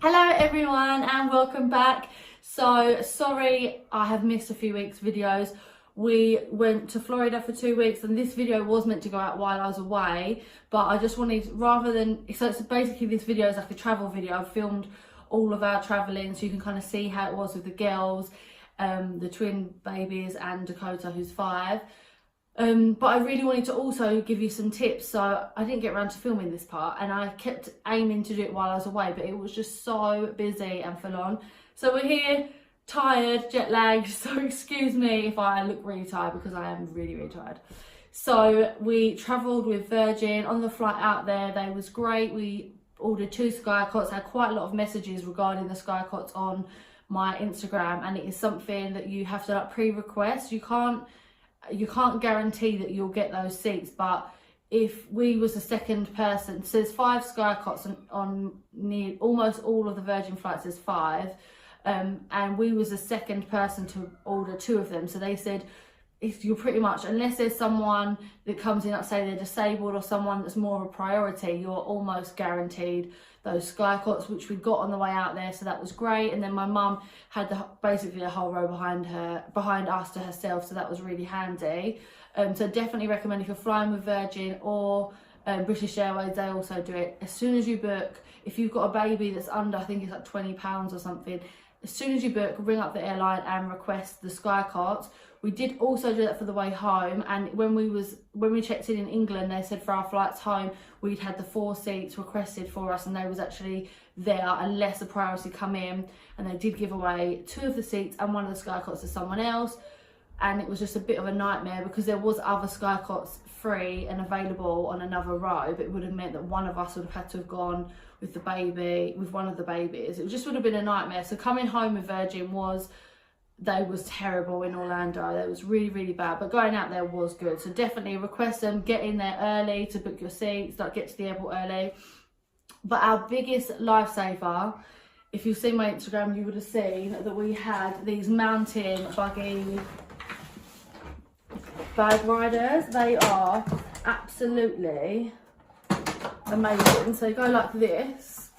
Hello everyone and welcome back. So sorry I have missed a few weeks videos. We went to Florida for 2 weeks and this video was meant to go out while I was away, but I just wanted, rather than, so it's basically this video is like a travel video. I've filmed all of our traveling so you can kind of see how it was with the girls, the twin babies and Dakota who's 5. But I really wanted to also give you some tips, so I didn't get around to filming this part and I kept aiming to do it while I was away, but it was just so busy and full on. So we're here, tired, jet lagged, so excuse me if I look really tired because I am really tired. So we travelled with Virgin. On the flight out there, they was great. We ordered 2 sky cots. I had quite a lot of messages regarding the sky cots on my Instagram, and it is something that you have to like pre-request. You can't guarantee that you'll get those seats, but if we was the second person, so there's 5 sky cots on near almost all of the Virgin flights, there's 5, and we was the second person to order 2 of them. So they said if you're pretty much, unless there's someone that comes in, like say they're disabled or someone that's more of a priority, you're almost guaranteed those sky cots, which we got on the way out there, so that was great. And then my mum had basically a whole row behind us to herself, so that was really handy. So definitely recommend if you're flying with Virgin or British Airways, they also do it. As soon as you book, if you've got a baby that's under, I think it's like £20 or something, as soon as you book, ring up the airline and request the sky cots. We did also do that for the way home, and when we checked in England, they said for our flights home we'd had the 4 seats requested for us, and they was actually there unless a priority come in, and they did give away 2 of the seats and 1 of the sky cots to someone else. And it was just a bit of a nightmare because there was other sky cots free and available on another row, but it would have meant that one of us would have had to have gone with the baby, with one of the babies. It just would have been a nightmare. So coming home with Virgin was terrible in Orlando. It was really bad, but going out there was good. So definitely request them, get in there early to book your seats, like get to the airport early. But our biggest lifesaver, if you've seen my Instagram, you would have seen that we had these mountain buggy bag riders. They are absolutely amazing. So you go like this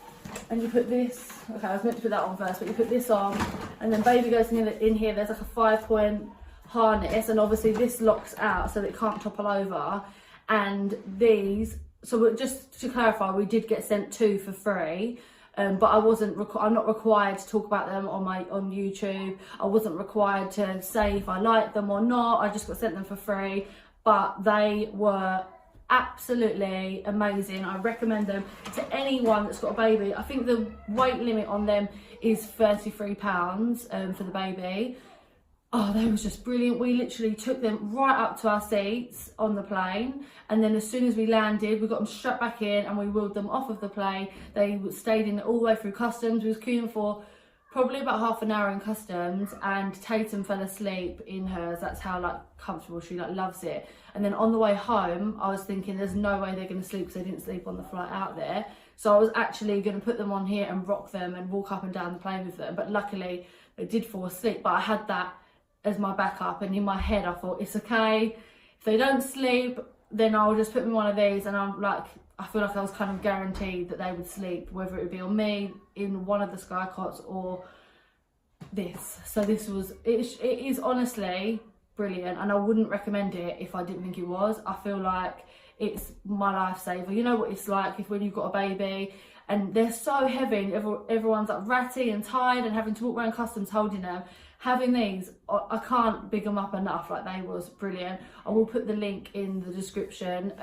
and you put this, okay, I was meant to put that on first, but you put this on and then baby goes in here. There's like a 5-point harness, and obviously this locks out so that it can't topple over. And these, so just to clarify, we did get sent 2 for free. But I'm not required to talk about them on YouTube. I wasn't required to say if I liked them or not. I just got sent them for free, but they were absolutely amazing. I recommend them to anyone that's got a baby. I think the weight limit on them is £33 for the baby. Oh, they was just brilliant. We literally took them right up to our seats on the plane, and then as soon as we landed, we got them strapped back in and we wheeled them off of the plane. They stayed in all the way through customs. We was queuing for probably about half an hour in customs, and Tatum fell asleep in hers. That's how like comfortable she like loves it. And then on the way home, I was thinking there's no way they're going to sleep because they didn't sleep on the flight out there. So I was actually going to put them on here and rock them and walk up and down the plane with them. But luckily they did fall asleep. But I had that as my backup, and in my head I thought it's okay if they don't sleep, then I'll just put them in one of these, and I feel like I was kind of guaranteed that they would sleep, whether it would be on me in one of the sky cots or this. So this was, it is honestly brilliant, and I wouldn't recommend it if I didn't think it was. I feel like it's my lifesaver. You know what it's like if when you've got a baby and they're so heavy and everyone's like ratty and tired and having to walk around customs holding them. Having these, I can't big them up enough. Like, they was brilliant. I will put the link in the description.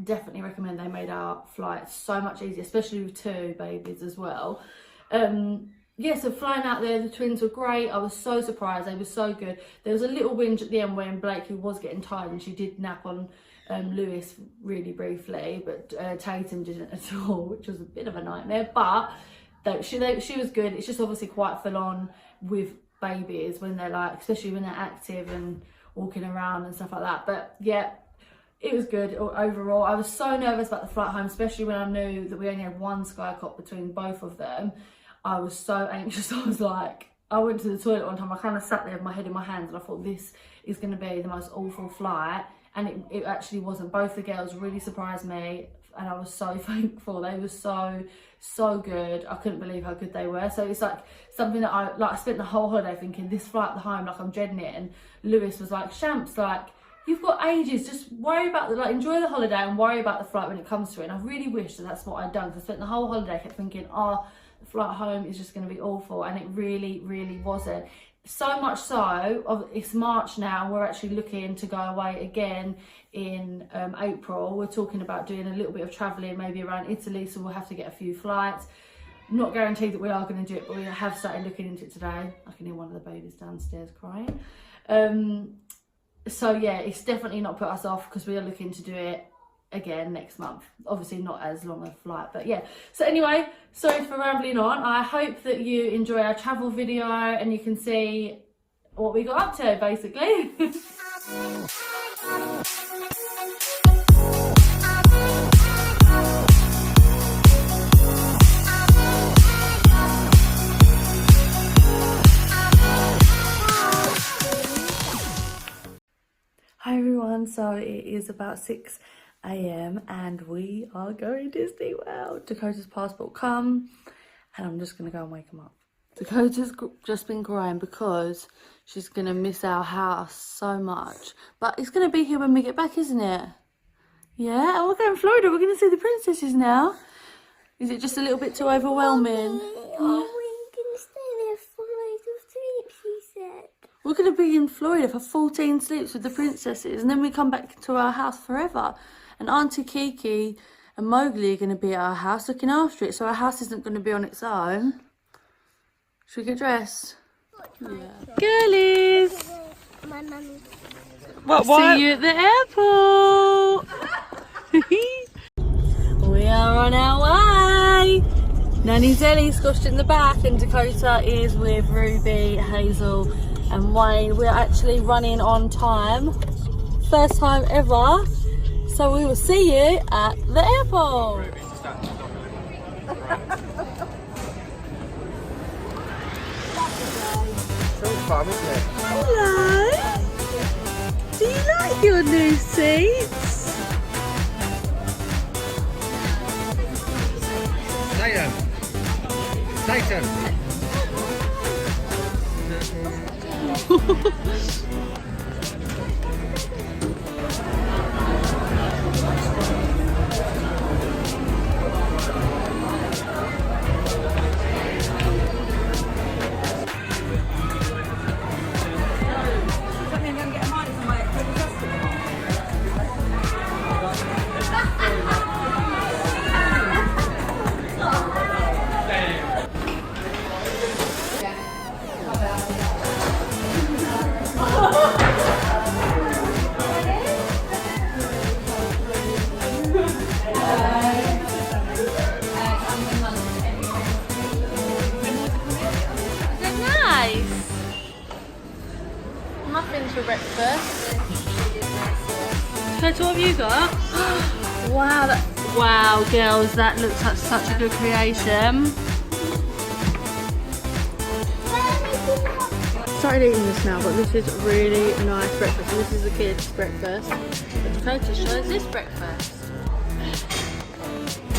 Definitely recommend. They made our flight so much easier, especially with 2 babies as well. Yeah, so flying out there, the twins were great. I was so surprised. They were so good. There was a little whinge at the end when Blake, who was getting tired, and she did nap on Lewis really briefly, but Tatum didn't at all, which was a bit of a nightmare. But she was good. It's just obviously quite full on with babies when they're like, especially when they're active and walking around and stuff like that. But yeah, it was good overall. I was so nervous about the flight home, especially when I knew that we only had 1 sky cot between both of them. I was so anxious. I was like, I went to the toilet one time, I kind of sat there with my head in my hands, and I thought this is going to be the most awful flight, and it actually wasn't. Both the girls really surprised me. and I was so thankful. They were so good. I couldn't believe how good they were. So it's like something that I spent the whole holiday thinking, this flight home, like I'm dreading it. And Lewis was like, Shamps, like, you've got ages, just worry about enjoy the holiday and worry about the flight when it comes to it. And I really wish that that's what I'd done, because I spent the whole holiday kept thinking, oh, the flight home is just going to be awful, and it really, really wasn't. So much so, it's March now, we're actually looking to go away again in April. We're talking about doing a little bit of travelling, maybe around Italy, so we'll have to get a few flights. Not guaranteed that we are going to do it, but we have started looking into it today. I can hear one of the babies downstairs crying. So yeah, it's definitely not put us off, because we are looking to do it again next month. Obviously not as long a flight, but yeah. So anyway, sorry for rambling on. I hope that you enjoy our travel video and you can see what we got up to, basically. Hi everyone, so it is about 6 AM and we are going to Disney World. Dakota's passport come and I'm just going to go and wake him up. Dakota's just been crying because she's going to miss our house so much. But it's going to be here when we get back, isn't it? Yeah, and we're going to Florida. We're going to see the princesses now. Is it just a little bit too overwhelming? We're going to be in Florida for 14 sleeps with the princesses, and then we come back to our house forever. And Auntie Kiki and Mowgli are going to be at our house looking after it, so our house isn't going to be on its own. Should we get dressed? Yeah. Girlies! My mummy. See you at the airport! We are on our way! Nanny's Ellie's squashed in the back, and Dakota is with Ruby, Hazel and Wayne. We're actually running on time, first time ever, so we will see you at the airport. Hello, do you like your new seats? Tighten. Muffins for breakfast. So what have you got? Wow, wow, girls, that looks like such a good creation. Started eating this now, but this is really nice breakfast. This is the kids' breakfast. But Dakota shows this breakfast.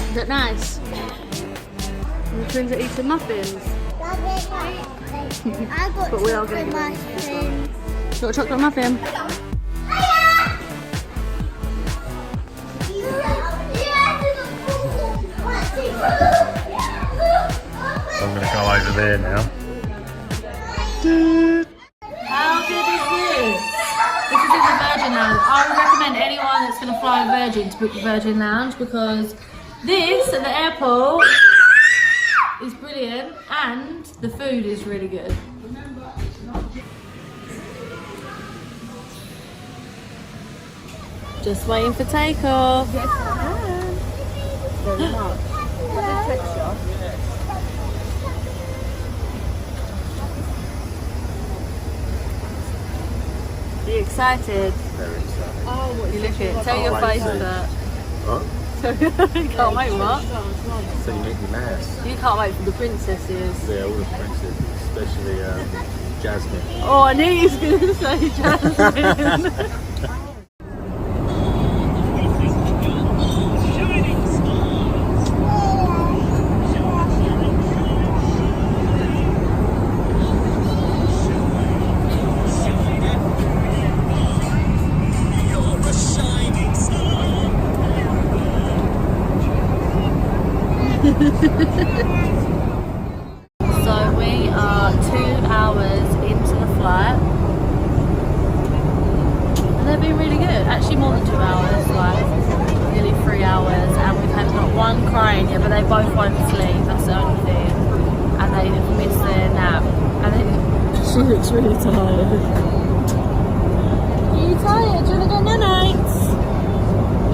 Is that nice? And the twins are eating muffins. I got But we are chocolate going to muffin. Got a chocolate muffin? I'm going to go over there now. How good is this? This is in the Virgin Lounge. I would recommend anyone that's going to fly in Virgin to book the Virgin Lounge, because this at the airport is brilliant and the food is really good. Just waiting for takeoff. Yes, Very much. Are you excited? Very excited. Oh, You look it. Tell your face that. Huh? You can't wait, what? So you make me mask. You can't wait for the princesses. Yeah, all the princesses, especially Jasmine. Oh, I knew he was going to say Jasmine. So we are 2 hours into the flight. And they've been really good. Actually more than 2 hours, like nearly 3 hours. And we've had not one crying yet, but they both won't sleep, that's the only thing. And they missed their nap. And she looks really tired. Are you tired? Do you want to go night-nights? Do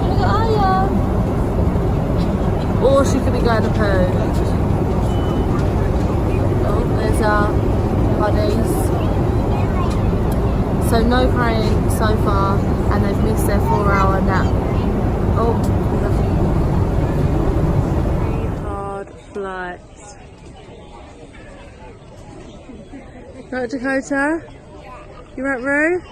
you want to go Aya? Or she could be going to poo. Oh, there's our buddies. So no crying so far, and they've missed their 4-hour nap. Oh, very hard flight. Right, Dakota? You right, Roo?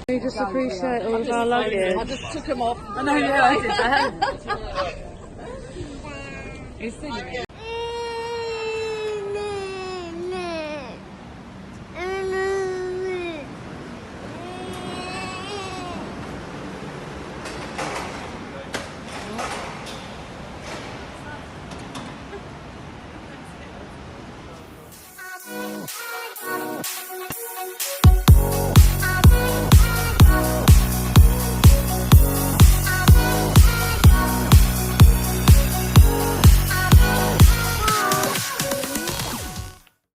We just appreciate all of our luggage. I just took them off. I know, yeah, I did that. He's singing.